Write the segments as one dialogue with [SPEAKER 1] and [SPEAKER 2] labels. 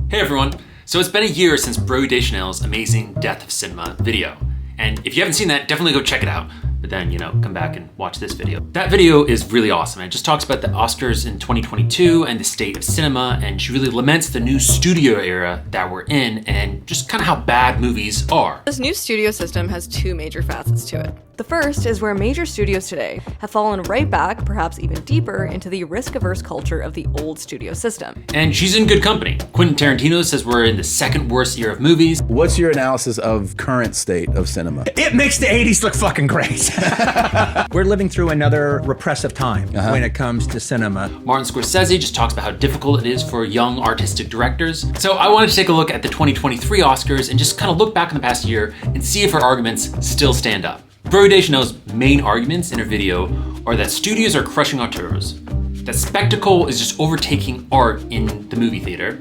[SPEAKER 1] Hey everyone! So it's been a year since Bro Deschanel's amazing Death of Cinema video. And if you haven't seen that, definitely go check it out. But then, come back and watch this video. That video is really awesome. It just talks about the Oscars in 2022 and the state of cinema, and she really laments the new studio era that we're in and just kind of how bad movies are.
[SPEAKER 2] This new studio system has two major facets to it. The first is where major studios today have fallen right back, perhaps even deeper, into the risk-averse culture of the old studio system.
[SPEAKER 1] And she's in good company. Quentin Tarantino says we're in the second worst year of movies.
[SPEAKER 3] What's your analysis of current state of cinema?
[SPEAKER 4] It makes the 80s look fucking great. We're living through another repressive time when it comes to cinema.
[SPEAKER 1] Martin Scorsese just talks about how difficult it is for young artistic directors. So I wanted to take a look at the 2023 Oscars and just kind of look back in the past year and see if her arguments still stand up. Bro Deschanel's main arguments in her video are that studios are crushing auteurs, that spectacle is just overtaking art in the movie theater,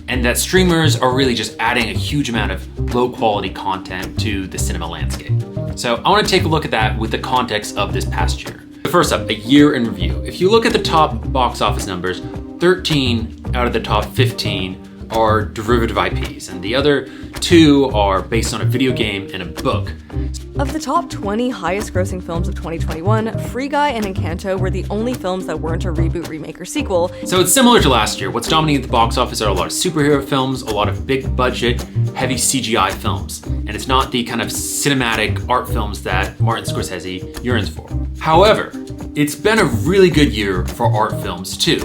[SPEAKER 1] and that streamers are really just adding a huge amount of low quality content to the cinema landscape. So I want to take a look at that with the context of this past year. First up, a year in review. If you look at the top box office numbers, 13 out of the top 15 are derivative IPs, and the other 2 are based on a video game and a book.
[SPEAKER 2] Of the top 20 highest grossing films of 2021, Free Guy and Encanto were the only films that weren't a reboot, remake, or sequel.
[SPEAKER 1] So it's similar to last year. What's dominating the box office are a lot of superhero films, a lot of big budget, heavy CGI films. And it's not the kind of cinematic art films that Martin Scorsese yearns for. However, it's been a really good year for art films too.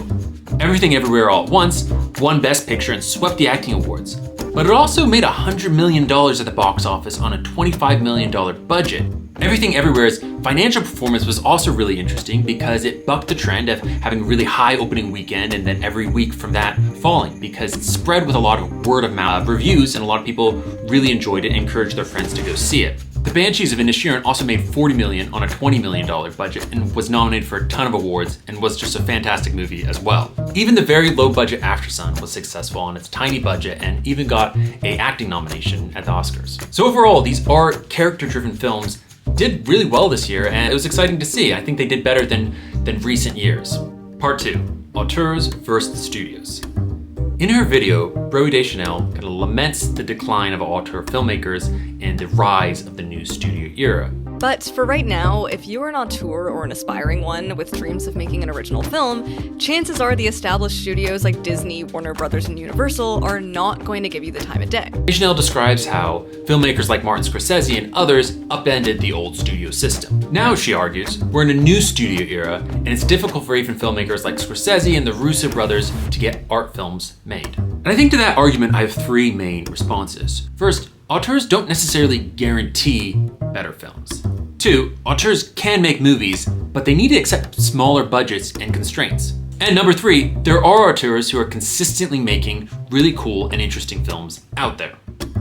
[SPEAKER 1] Everything Everywhere All at Once won Best Picture and swept the acting awards. But it also made $100 million at the box office on a $25 million budget. Everything Everywhere's financial performance was also really interesting because it bucked the trend of having really high opening weekend and then every week from that falling, because it spread with a lot of word of mouth reviews and a lot of people really enjoyed it and encouraged their friends to go see it. The Banshees of Inisherin also made $40 million on a $20 million budget and was nominated for a ton of awards and was just a fantastic movie as well. Even the very low budget Aftersun was successful on its tiny budget and even got an acting nomination at the Oscars. So overall, these art character-driven films did really well this year, and it was exciting to see. I think they did better than recent years. Part 2, auteurs versus studios. In her video, Bro Deschanel kind of laments the decline of auteur filmmakers and the rise of the new studio era.
[SPEAKER 2] But for right now, if you are an auteur or an aspiring one with dreams of making an original film, chances are the established studios like Disney, Warner Brothers, and Universal are not going to give you the time of day.
[SPEAKER 1] Deschanel describes how filmmakers like Martin Scorsese and others upended the old studio system. Now, she argues, we're in a new studio era, and it's difficult for even filmmakers like Scorsese and the Russo Brothers to get art films made. And I think to that argument, I have 3 main responses. First, auteurs don't necessarily guarantee better films. 2, auteurs can make movies, but they need to accept smaller budgets and constraints. And number 3, there are auteurs who are consistently making really cool and interesting films out there.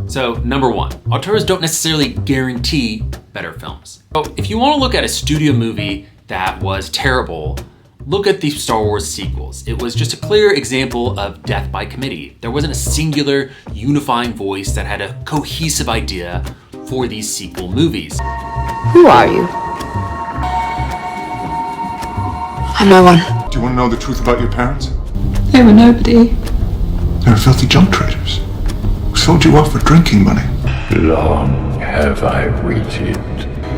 [SPEAKER 1] So number 1, auteurs don't necessarily guarantee better films. So if you want to look at a studio movie that was terrible, look at the Star Wars sequels. It was just a clear example of death by committee. There wasn't a singular unifying voice that had a cohesive idea for these sequel movies.
[SPEAKER 5] Who are you? I'm no one.
[SPEAKER 6] Do you want to know the truth about your parents?
[SPEAKER 5] They were nobody.
[SPEAKER 6] They were filthy junk traders who sold you off for drinking money.
[SPEAKER 7] Long have I waited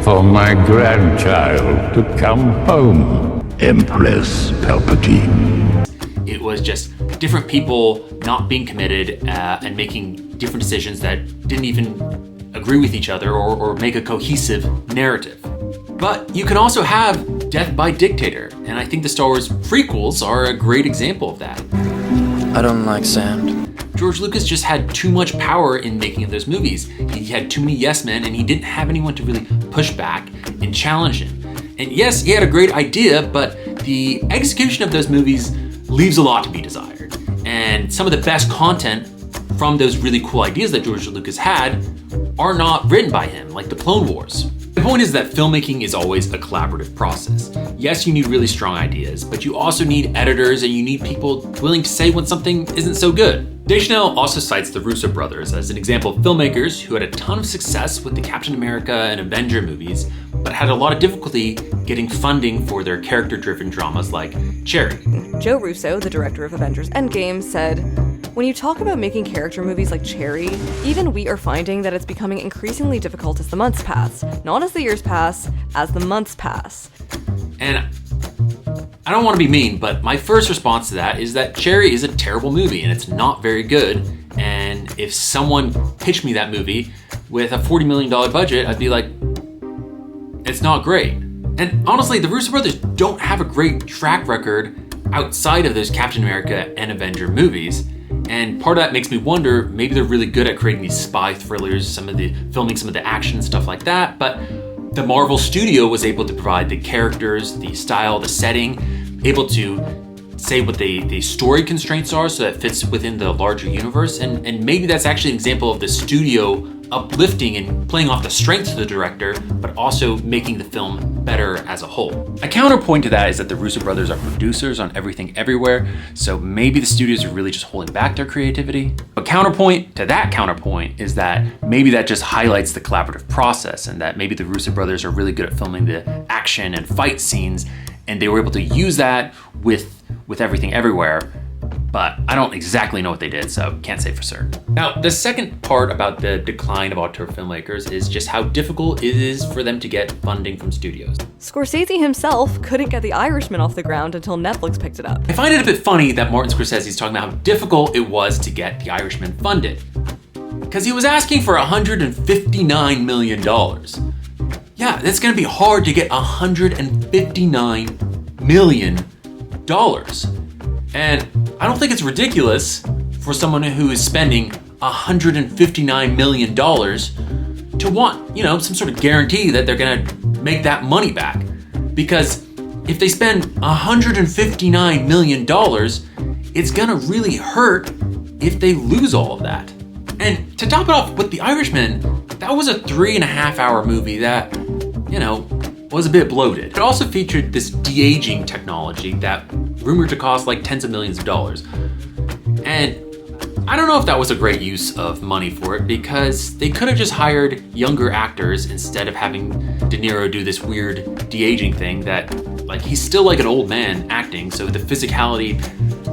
[SPEAKER 7] for my grandchild to come home, Empress Palpatine.
[SPEAKER 1] It was just different people not being committed and making different decisions that didn't even agree with each other or make a cohesive narrative. But you can also have death by Dictator, and I think the Star Wars prequels are a great example of that.
[SPEAKER 8] I don't like sand.
[SPEAKER 1] George Lucas just had too much power in making of those movies. He had too many yes men, and he didn't have anyone to really push back and challenge him. And yes, he had a great idea, but the execution of those movies leaves a lot to be desired. And some of the best content from those really cool ideas that George Lucas had are not written by him, like the Clone Wars. The point is that filmmaking is always a collaborative process. Yes, you need really strong ideas, but you also need editors and you need people willing to say when something isn't so good. Deschanel also cites the Russo Brothers as an example of filmmakers who had a ton of success with the Captain America and Avenger movies, but had a lot of difficulty getting funding for their character-driven dramas like Cherry.
[SPEAKER 2] Joe Russo, the director of Avengers Endgame, said, When you talk about making character movies like Cherry, even we are finding that it's becoming increasingly difficult as the months pass. Not as the years pass, as the months pass.
[SPEAKER 1] And I don't want to be mean, but my first response to that is that Cherry is a terrible movie and it's not very good. And if someone pitched me that movie with a $40 million budget, I'd be like, it's not great. And honestly, the Russo Brothers don't have a great track record outside of those Captain America and Avenger movies. And part of that makes me wonder, maybe they're really good at creating these spy thrillers, filming some of the action, stuff like that. But the Marvel studio was able to provide the characters, the style, the setting, able to say what the story constraints are so that it fits within the larger universe. And maybe that's actually an example of the studio uplifting and playing off the strengths of the director, but also making the film better as a whole. A counterpoint to that is that the Russo brothers are producers on Everything Everywhere, so maybe the studios are really just holding back their creativity. A counterpoint to that counterpoint is that maybe that just highlights the collaborative process, and that maybe the Russo brothers are really good at filming the action and fight scenes, and they were able to use that with Everything Everywhere. But I don't exactly know what they did, so can't say for certain. Now, the second part about the decline of auteur filmmakers is just how difficult it is for them to get funding from studios.
[SPEAKER 2] Scorsese himself couldn't get The Irishman off the ground until Netflix picked it up.
[SPEAKER 1] I find it a bit funny that Martin Scorsese is talking about how difficult it was to get The Irishman funded, because he was asking for $159 million. Yeah, it's gonna be hard to get $159 million. And I don't think it's ridiculous for someone who is spending $159 million to want, some sort of guarantee that they're gonna make that money back. Because if they spend $159 million, it's gonna really hurt if they lose all of that. And to top it off with The Irishman, that was a 3.5-hour movie that, was a bit bloated. It also featured this de-aging technology that rumored to cost like tens of millions of dollars. And I don't know if that was a great use of money for it, because they could have just hired younger actors instead of having De Niro do this weird de-aging thing that, he's still like an old man acting, so the physicality,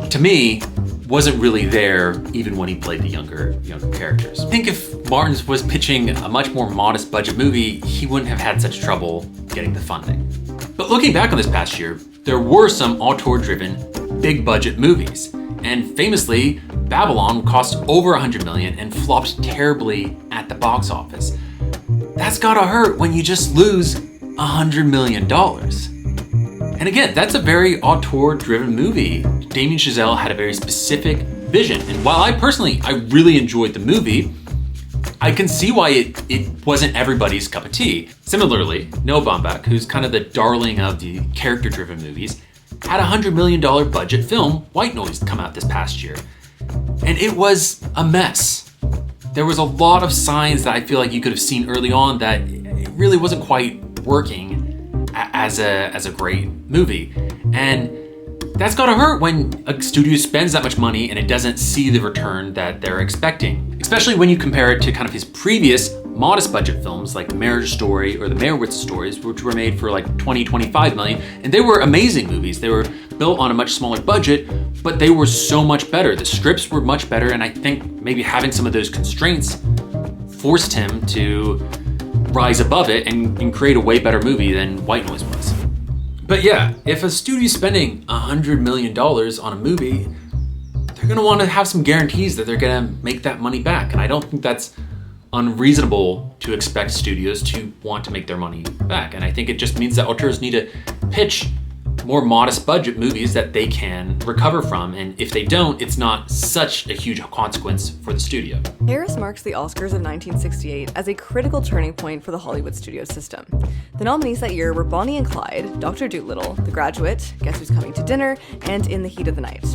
[SPEAKER 1] to me, wasn't really there even when he played the younger characters. I think if Martin was pitching a much more modest budget movie, he wouldn't have had such trouble getting the funding. But looking back on this past year, there were some auteur-driven, big budget movies. And famously, Babylon cost over $100 million and flopped terribly at the box office. That's gotta hurt when you just lose $100 million. And again, that's a very auteur-driven movie. Damien Chazelle had a very specific vision. And while I really enjoyed the movie, I can see why it wasn't everybody's cup of tea. Similarly, Noah Baumbach, who's kind of the darling of the character-driven movies, had a $100 million budget film, White Noise, come out this past year. And it was a mess. There was a lot of signs that I feel like you could have seen early on that it really wasn't quite working as a great movie. And that's gotta hurt when a studio spends that much money and it doesn't see the return that they're expecting. Especially when you compare it to kind of his previous modest budget films like Marriage Story or the Meyerowitz stories, which were made for like 20-25 million. And they were amazing movies. They were built on a much smaller budget, but they were so much better. The scripts were much better, and I think maybe having some of those constraints forced him to rise above it and create a way better movie than White Noise was. But yeah, if a studio's spending $100 million on a movie, they're gonna want to have some guarantees that they're gonna make that money back. And I don't think that's unreasonable to expect studios to want to make their money back. And I think it just means that auteurs need to pitch more modest budget movies that they can recover from. And if they don't, it's not such a huge consequence for the studio.
[SPEAKER 2] Paris marks the Oscars of 1968 as a critical turning point for the Hollywood studio system. The nominees that year were Bonnie and Clyde, Dr. Dolittle, The Graduate, Guess Who's Coming to Dinner, and In the Heat of the Night.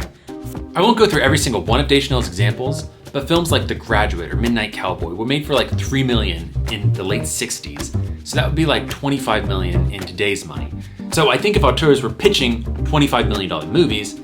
[SPEAKER 1] I won't go through every single one of Deschanel's examples, but films like The Graduate or Midnight Cowboy were made for like $3 million in the late 60s. So that would be like $25 million in today's money. So I think if auteurs were pitching $25 million movies,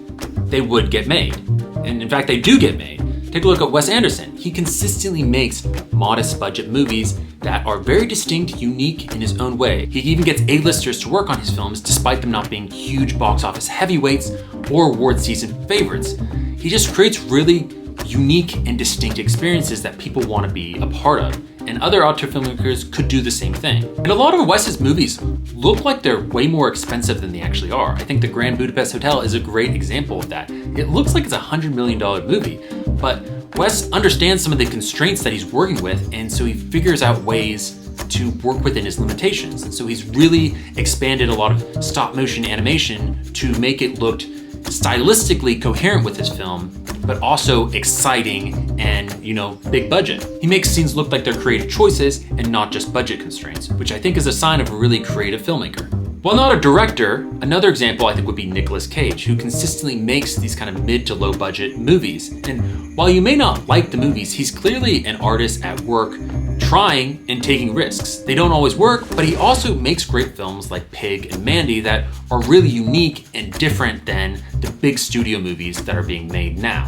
[SPEAKER 1] they would get made. And in fact, they do get made. Take a look at Wes Anderson. He consistently makes modest budget movies that are very distinct, unique in his own way. He even gets A-listers to work on his films despite them not being huge box office heavyweights or award season favorites. He just creates really unique and distinct experiences that people want to be a part of. And other auteur filmmakers could do the same thing. And a lot of Wes's movies look like they're way more expensive than they actually are. I think The Grand Budapest Hotel is a great example of that. It looks like it's a $100 million movie, but Wes understands some of the constraints that he's working with, and so he figures out ways to work within his limitations. And so he's really expanded a lot of stop motion animation to make it look stylistically coherent with his film, but also exciting and, big budget. He makes scenes look like they're creative choices and not just budget constraints, which I think is a sign of a really creative filmmaker. While not a director, another example I think would be Nicolas Cage, who consistently makes these kind of mid to low budget movies. And while you may not like the movies, he's clearly an artist at work, trying and taking risks. They don't always work, but he also makes great films like Pig and Mandy that are really unique and different than the big studio movies that are being made now.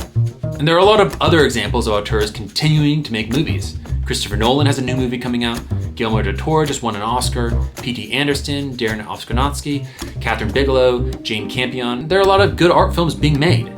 [SPEAKER 1] And there are a lot of other examples of auteurs continuing to make movies. Christopher Nolan has a new movie coming out, Guillermo del Toro just won an Oscar, P.T. Anderson, Darren Aronofsky, Catherine Bigelow, Jane Campion. There are a lot of good art films being made.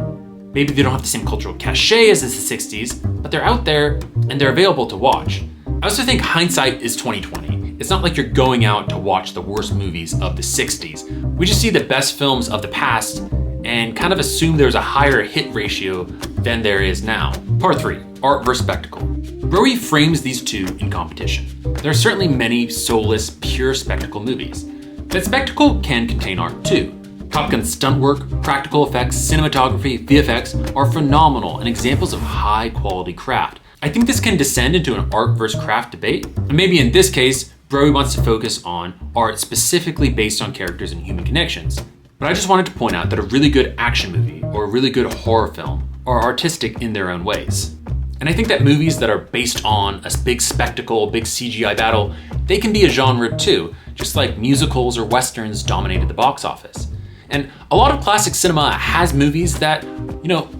[SPEAKER 1] Maybe they don't have the same cultural cachet as the 60s, but they're out there and they're available to watch. I also think hindsight is 20/20. It's not like you're going out to watch the worst movies of the 60s. We just see the best films of the past and kind of assume there's a higher hit ratio than there is now. Part 3, art versus spectacle. Broe frames these two in competition. There are certainly many soulless, pure spectacle movies, but spectacle can contain art too. Top Gun's stunt work, practical effects, cinematography, VFX are phenomenal and examples of high quality craft. I think this can descend into an art versus craft debate, and maybe in this case, Broe wants to focus on art specifically based on characters and human connections. But I just wanted to point out that a really good action movie or a really good horror film are artistic in their own ways. And I think that movies that are based on a big spectacle, big CGI battle, they can be a genre too, just like musicals or westerns dominated the box office. And a lot of classic cinema has movies that,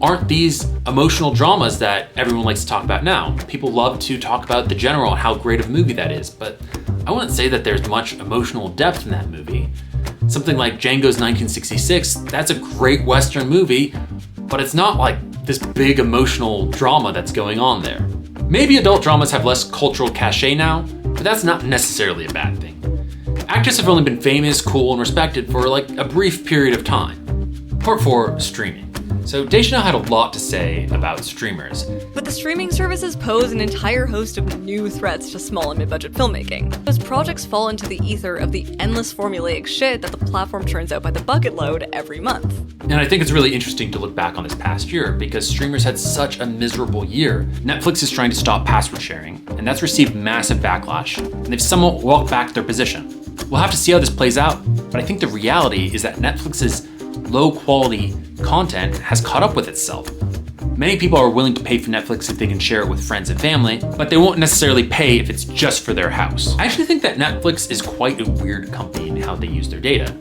[SPEAKER 1] aren't these emotional dramas that everyone likes to talk about now. People love to talk about The General and how great of a movie that is, but I wouldn't say that there's much emotional depth in that movie. Something like Django's 1966, that's a great Western movie, but it's not like this big emotional drama that's going on there. Maybe adult dramas have less cultural cachet now, but that's not necessarily a bad thing. Actors have only been famous, cool, and respected for a brief period of time. Part 4, streaming. So Deschanel had a lot to say about streamers.
[SPEAKER 2] But the streaming services pose an entire host of new threats to small and mid-budget filmmaking. Those projects fall into the ether of the endless formulaic shit that the platform churns out by the bucket load every month.
[SPEAKER 1] And I think it's really interesting to look back on this past year because streamers had such a miserable year. Netflix is trying to stop password sharing, and that's received massive backlash, and they've somewhat walked back their position. We'll have to see how this plays out, but I think the reality is that Netflix's low-quality content has caught up with itself. Many people are willing to pay for Netflix if they can share it with friends and family, but they won't necessarily pay if it's just for their house. I actually think that Netflix is quite a weird company in how they use their data.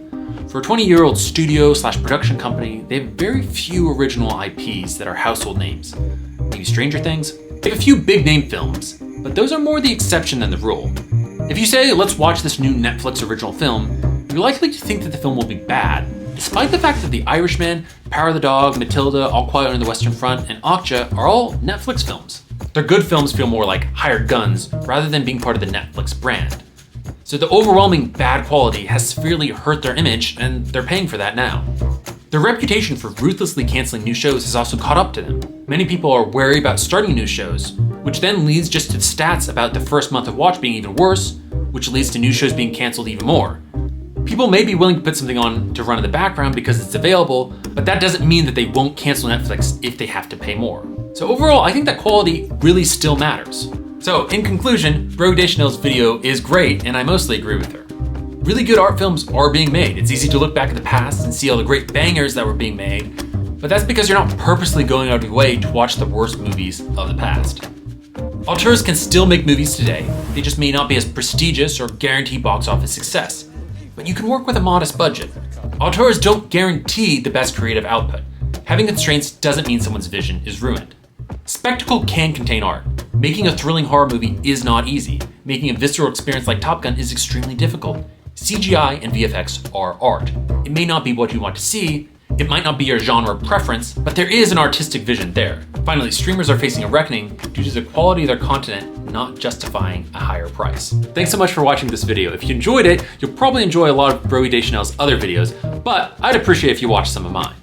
[SPEAKER 1] For a 20-year-old studio/production company, they have very few original IPs that are household names. Maybe Stranger Things? They have a few big-name films, but those are more the exception than the rule. If you say, let's watch this new Netflix original film, you're likely to think that the film will be bad, despite the fact that The Irishman, Power of the Dog, Matilda, All Quiet on the Western Front, and Okja are all Netflix films. Their good films feel more like hired guns rather than being part of the Netflix brand. So the overwhelming bad quality has severely hurt their image, and they're paying for that now. Their reputation for ruthlessly canceling new shows has also caught up to them. Many people are wary about starting new shows, which then leads just to stats about the first month of watch being even worse, which leads to new shows being canceled even more. People may be willing to put something on to run in the background because it's available, but that doesn't mean that they won't cancel Netflix if they have to pay more. So overall, I think that quality really still matters. So in conclusion, Broe Deschanel's video is great, and I mostly agree with her. Really good art films are being made. It's easy to look back at the past and see all the great bangers that were being made, but that's because you're not purposely going out of your way to watch the worst movies of the past. Auteurs can still make movies today. They just may not be as prestigious or guarantee box office success. But you can work with a modest budget. Auteurs don't guarantee the best creative output. Having constraints doesn't mean someone's vision is ruined. Spectacle can contain art. Making a thrilling horror movie is not easy. Making a visceral experience like Top Gun is extremely difficult. CGI and VFX are art. It may not be what you want to see, It might not be your genre preference, but there is an artistic vision there. Finally, streamers are facing a reckoning due to the quality of their content not justifying a higher price. Thanks so much for watching this video. If you enjoyed it, you'll probably enjoy a lot of Broey Deschanel's other videos, but I'd appreciate if you watched some of mine.